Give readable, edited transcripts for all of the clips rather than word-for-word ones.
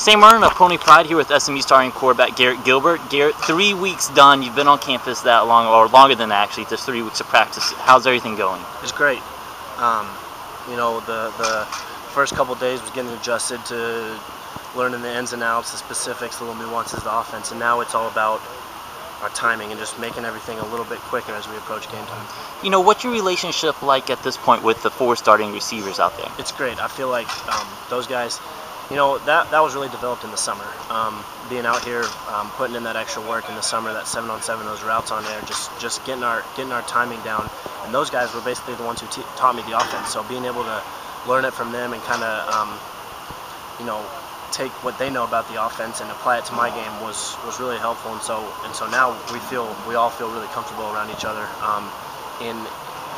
Same running of Pony Pride here with SMU starting quarterback Garrett Gilbert. Garrett, 3 weeks done. You've been on campus that long, or longer than that actually. Just 3 weeks of practice. How's everything going? It's great. You know, the first couple days was getting adjusted to learning the ins and outs, the specifics, the little nuances of the offense, and now it's all about our timing and just making everything a little bit quicker as we approach game time. You know, what's your relationship like at this point with the 4 starting receivers out there? It's great. I feel like those guys, you know, that was really developed in the summer. Being out here, putting in that extra work in the summer, that 7-on-7, those routes on there, just getting our timing down. And those guys were basically the ones who taught me the offense. So being able to learn it from them and kind of, you know, take what they know about the offense and apply it to my game was really helpful. And so now we all feel really comfortable around each other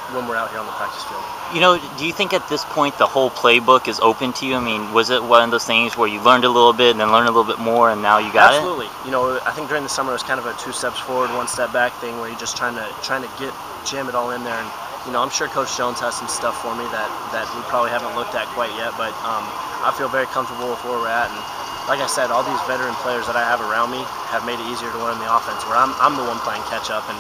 when we're out here on the practice field. You know, do you think at this point the whole playbook is open to you? I mean, was it one of those things where you learned a little bit and then learned a little bit more and now you got it? Absolutely. You know, I think during the summer it was kind of a 2 steps forward, 1 step back thing where you're just trying to jam it all in there. And you know, I'm sure Coach Jones has some stuff for me that we probably haven't looked at quite yet, but I feel very comfortable with where we're at. And like I said, all these veteran players that I have around me have made it easier to learn the offense, where I'm the one playing catch up, and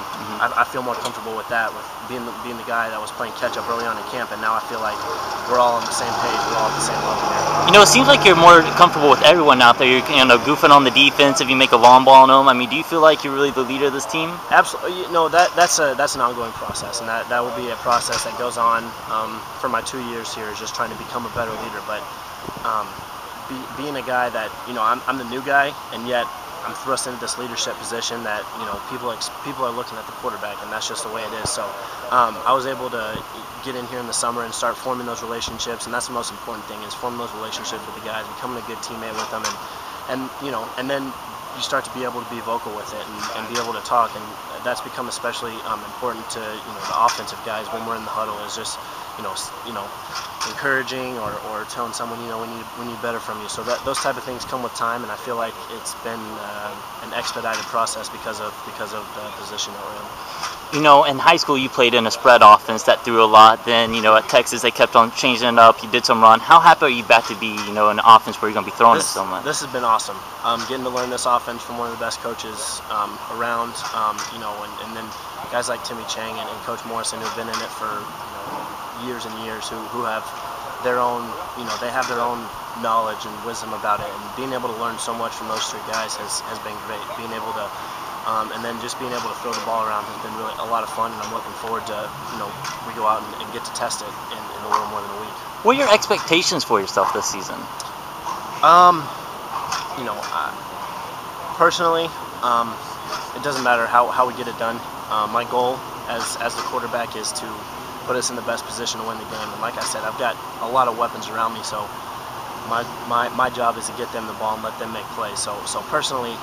I feel more comfortable with that, with being the guy that was playing catch up early on in camp, and now I feel like we're all on the same page, we're all at the same level here. You know, it seems like you're more comfortable with everyone out there. You're, you know, goofing on the defense if you make a long ball on them. I mean, do you feel like you're really the leader of this team? Absolutely. You know, that's an ongoing process, and that will be a process that goes on for my 2 years here, is just trying to become a better leader. But being a guy that, you know, I'm the new guy, and yet I'm thrust into this leadership position that, you know, people are looking at the quarterback, and that's just the way it is. So I was able to get in here in the summer and start forming those relationships, and that's the most important thing, is forming those relationships with the guys, becoming a good teammate with them, and you know, and then you start to be able to be vocal with it and be able to talk, and that's become especially important to, you know, the offensive guys when we're in the huddle, is just you know, encouraging or telling someone, you know, we need better from you. So those type of things come with time, and I feel like it's been an expedited process because of the position that we're in. You know, in high school you played in a spread offense that threw a lot. Then, you know, at Texas they kept on changing it up. You did some run. How happy are you back to be, you know, in an offense where you're going to be throwing it so much? This has been awesome. Getting to learn this offense from one of the best coaches around. You know, and then guys like Timmy Chang and Coach Morrison, who've been in it for, you know, years and years, who have their own, you know, they have their own knowledge and wisdom about it, and being able to learn so much from those 3 guys has been great. Being able to and then just being able to throw the ball around has been really a lot of fun, and I'm looking forward to, you know, we go out and get to test it in a little more than a week. What are your expectations for yourself this season? You know, personally, it doesn't matter how we get it done. My goal as the quarterback is to put us in the best position to win the game. And like I said, I've got a lot of weapons around me, so my job is to get them the ball and let them make plays. So personally,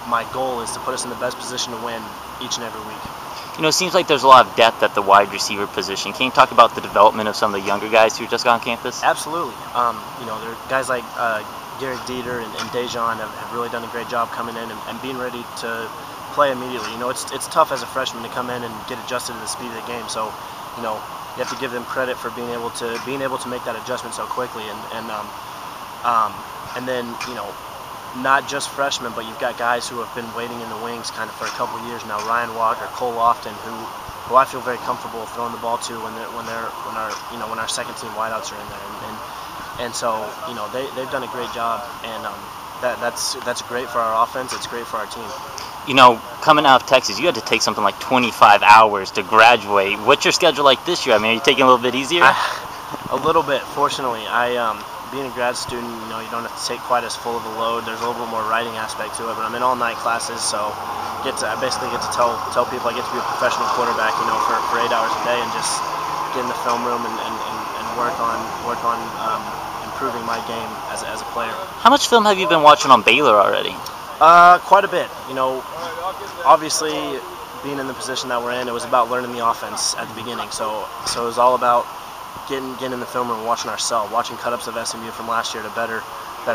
my goal is to put us in the best position to win each and every week. You know, it seems like there's a lot of depth at the wide receiver position. Can you talk about the development of some of the younger guys who just got on campus? Absolutely. You know, there are guys like Garrett Gilbert and Dejan have really done a great job coming in and being ready to play immediately. You know, it's tough as a freshman to come in and get adjusted to the speed of the game. So, you know, you have to give them credit for being able to make that adjustment so quickly. And then, you know, not just freshmen, but you've got guys who have been waiting in the wings kind of for a couple of years now. Ryan Walker, Cole Lofton, who I feel very comfortable throwing the ball to when our second team wideouts are in there. And so, you know, they've done a great job, and that's great for our offense. It's great for our team. You know, coming out of Texas, you had to take something like 25 hours to graduate. What's your schedule like this year? I mean, are you taking a little bit easier? A little bit, fortunately. Being a grad student, you know, you don't have to take quite as full of a load. There's a little bit more writing aspect to it, but I'm in all-night classes, so I basically get to tell people I get to be a professional quarterback, you know, for 8 hours a day, and just get in the film room and work on improving my game as a player. How much film have you been watching on Baylor already? Quite a bit. You know, obviously being in the position that we're in, it was about learning the offense at the beginning. So it was all about getting in the film room and watching ourselves, watching cut-ups of SMU from last year to better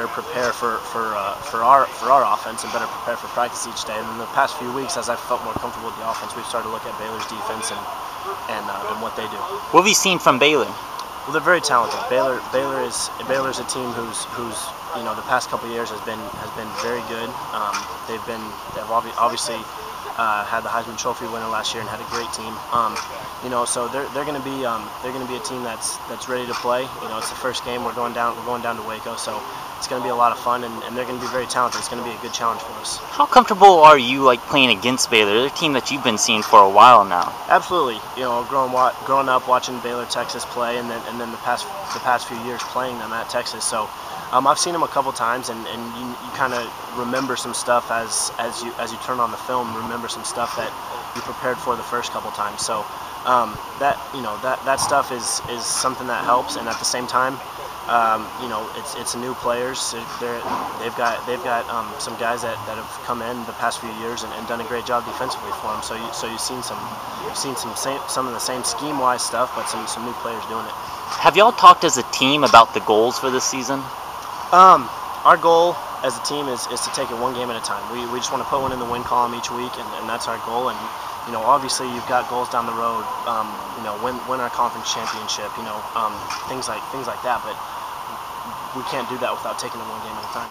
prepare for our offense and better prepare for practice each day. And in the past few weeks, as I've felt more comfortable with the offense, we've started to look at Baylor's defense and what they do. What have you seen from Baylor? Well, they're very talented. Baylor's a team who's the past couple of years has been very good. They've obviously had the Heisman Trophy winner last year and had a great team. So they're going to be a team that's ready to play. It's the first game. We're going down to Waco, so it's going to be a lot of fun, and they're going to be very talented. It's going to be a good challenge for us. How comfortable are you playing against Baylor? They're a team that you've been seeing for a while now. Absolutely. Growing up watching Baylor Texas play, and then the past few years playing them at Texas. So I've seen them a couple times, and you kind of remember some stuff as you turn on the film. Remember some stuff that you prepared for the first couple times. So that stuff is something that helps, and at the same time, it's new players. They've got some guys that have come in the past few years and done a great job defensively for them. So you've seen some of the same scheme-wise stuff, but some new players doing it. Have y'all talked as a team about the goals for this season? Our goal as a team is to take it one game at a time. We just want to put one in the win column each week, and that's our goal. And obviously you've got goals down the road. Win our conference championship. Things like that. But we can't do that without taking it one game at a time.